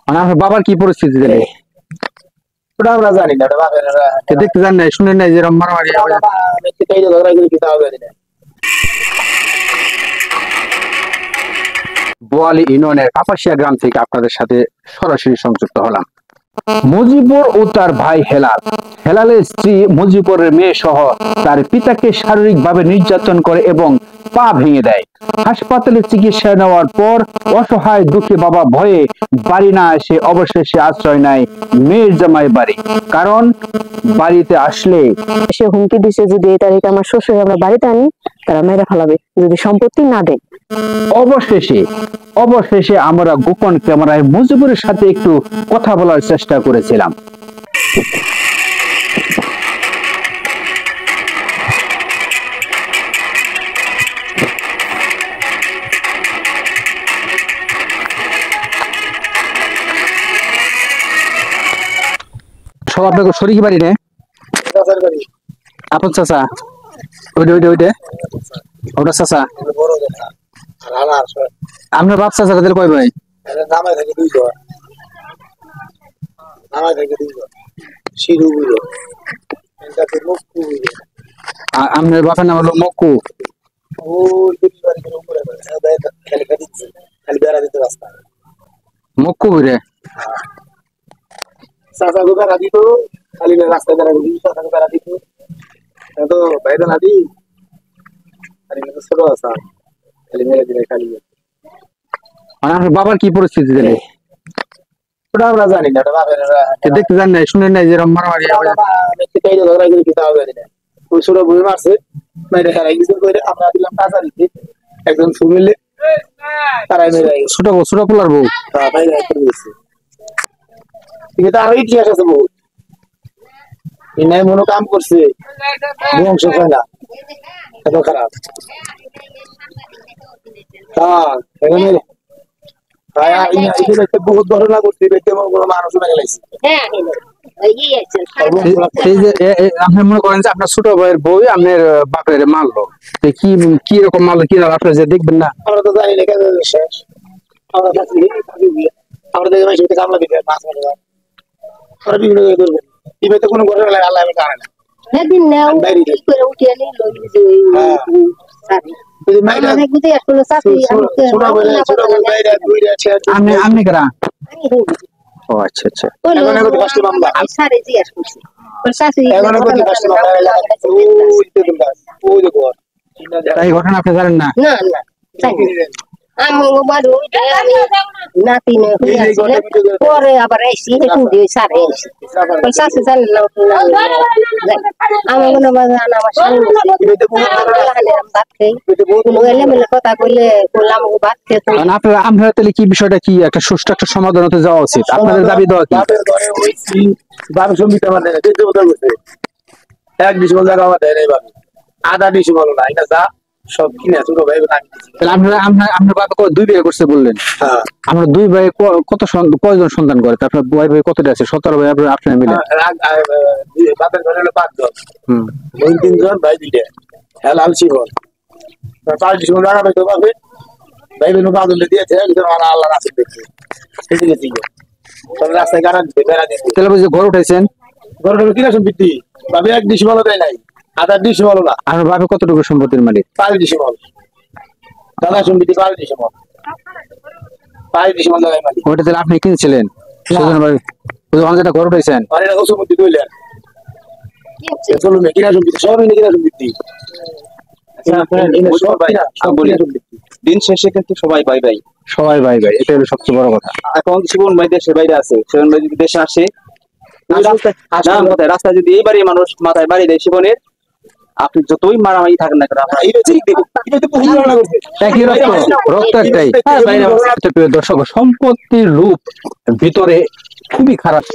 মানে আমার বাবার কি পরিস্থিতি জানি ওটা আমরা জানি না, ওটা বাপের দেখতে জান নাই, শুনেন নাই যে এরকম মারামারি হবে। বোয়ালি ইউনিয়নের কাপাসিয়া গ্রাম থেকে আপনাদের সাথে সরাসরি সংযুক্ত হলাম। মুজিবুর ও তার ভাই হেলাল, হেলালের স্ত্রী মুজিবুরের মেয়ে সহ তার পিতাকে শারীরিকভাবে নির্যাতন করে এবং পা ভেঙে দেয়। হাসপাতালে চিকিৎসা নেওয়ার পর অসহায় দুঃখী বাবা ভয়ে বাড়ি না এসে অবশেষে আশ্রয় নেয় মেয়ের জামাই বাড়ি। কারণ বাড়িতে আসলে সে হুমকি দিছে যদি এই তারিখে আমার শ্বশুর আমরা বাড়িতে আনি তারা মেরে ফেলাবে যদি সম্পত্তি না দেয়। অবশেষে আমরা গোপন ক্যামেরায় মুজিবুরের সাথে একটু কথা বলার চেষ্টা করেছিলাম। সব আপনাকে শরীর বাড়ি নে আপন চাচা ওইটা ওটা চাচা আপনার বাপ চাচা তাদের কয় ভাই? আপনার বাপের নাম হলো মক্কু। মক্কু রে চাচা তো বেড়া দিত, খালি রাস্তায় বেড়া দিত, চাচাকে বেড়া দিত, তো বাইরে না দি খালি ছোট আসা খালি মেরে দিলে খালি। মানে আপনার বাবার কি পরিস্থিতি জানি ওটা আমরা জানি না, ওটা বাপের দেখতে জান নাই, শুনেন নাই যে এরকম মারামারি হবে। ওই ছোট বই মারছে মেরে হারাই কিছু করে আমরা দিলাম কাঁচা দিতে একজন ফুমিলে তারাই মেরে ছোট পোলার বউ এটা আরো ইতিহাস আছে বহুত। নাই মনো কাম করছে বংশ হয় না এত খারাপ। বহুত ঘটনা করছে, মানুষ মেরে লাগছে। আপনি মনে করেন যে আপনার ছোট ভাইয়ের বউ আপনার বাপের মারলো, কি রকম মারলো কি আপনার যে দেখবেন না? আমরা তো জানি না কেন শেষ আমরা আমরা দেখে মাঝে কামলা দিতে মাছ মারে আমরা বিভিন্ন করবো ইবে তো কোনো ঘটনা লাগে আল্লাহ জানে না। সেদিন নাও কি করে উঠিয়ে নিল যে আপনি কারা? ও আচ্ছা আচ্ছা। এই ঘটনা আপনি জানেন না? পরে আবার কথা কইলে আপনারা তাহলে কি বিষয়টা কি একটা সুষ্ঠু একটা সমাধান হতে যাওয়া উচিত? আপনাদের দাবি দেওয়া কি? এক ডিসেম্বর জায়গা আমার দেয় নাই আধা ডিসেম্বর না এটা যা সব কিনে ছোট ভাই আপনার বাবা দুই বিয়ে করছে বললেন। আমরা দুই ভাই কয়জন সন্তান করে? আপনার ভাই ভাই কতটা আছে? 17 ভাই আপনার মিলে বাপের ঘরে হলো 5 জন, ওই 3 জন ভাই 2টা হেলাল শিবন 5 ডিসেম্বর জায়গা পাইতো পাবে ভাই বোন 5 জন দিয়েছে আল্লাহ রাসূল দেখছে সেদিকে ছিল তবে রাস্তায় গাড়া দিতে বেড়া দিতে তাহলে বুঝে ঘর উঠাইছেন। ঘর উঠে কিনা সম্পত্তি ভাবে 1 ডিসেম্বর দেয় নাই আধা ডিসেম্বর না। আপনার বাবা কতটুকু সম্পত্তির মালিক? 5 ডিসেম্বর দাদা সম্পত্তি 5 ডিসেম্বর দাদা মালিক। ওটা তাহলে আপনি কিনছিলেন যেটা ঘর উঠাইছেন সম্পত্তি কইলেন চলুন কিনা সম্পত্তি সব কিনা সম্পত্তি দিন শেষে কিন্তু সবাই ভাই ভাই এটা হলো সবচেয়ে বড় কথা। এখন জীবন ভাই দেশের বাইরে আছে, জীবন ভাই যদি দেশে আসে রাস্তায় যদি এইবারই মানুষ মাথায় বাড়ি দেয় জীবনের আপনি যতই মারামারি থাকেন না দর্শক সম্পত্তির রূপ ভিতরে খুবই খারাপ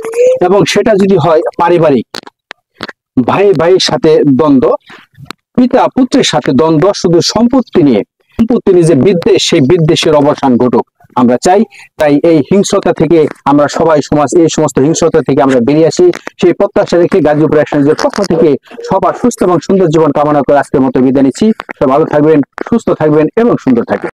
এবং সেটা যদি হয় পারিবারিক, ভাই ভাইয়ের সাথে দ্বন্দ্ব, পিতা পুত্রের সাথে দ্বন্দ্ব, শুধু সম্পত্তি নিয়ে যে বিদ্বেষ, সেই বিদ্বেষের অবসান ঘটুক আমরা চাই। তাই এই হিংস্রতা থেকে আমরা সবাই এই সমস্ত হিংস্রতা থেকে আমরা বেরিয়ে আসি, সেই প্রত্যাশা রেখে গাজীপুর অ্যাকশনের পক্ষ থেকে সবার সুস্থ এবং সুন্দর জীবন কামনা করে আজকের মতো বিদায় নিচ্ছি। সবাই ভালো থাকবেন, সুস্থ থাকবেন এবং সুন্দর থাকবেন।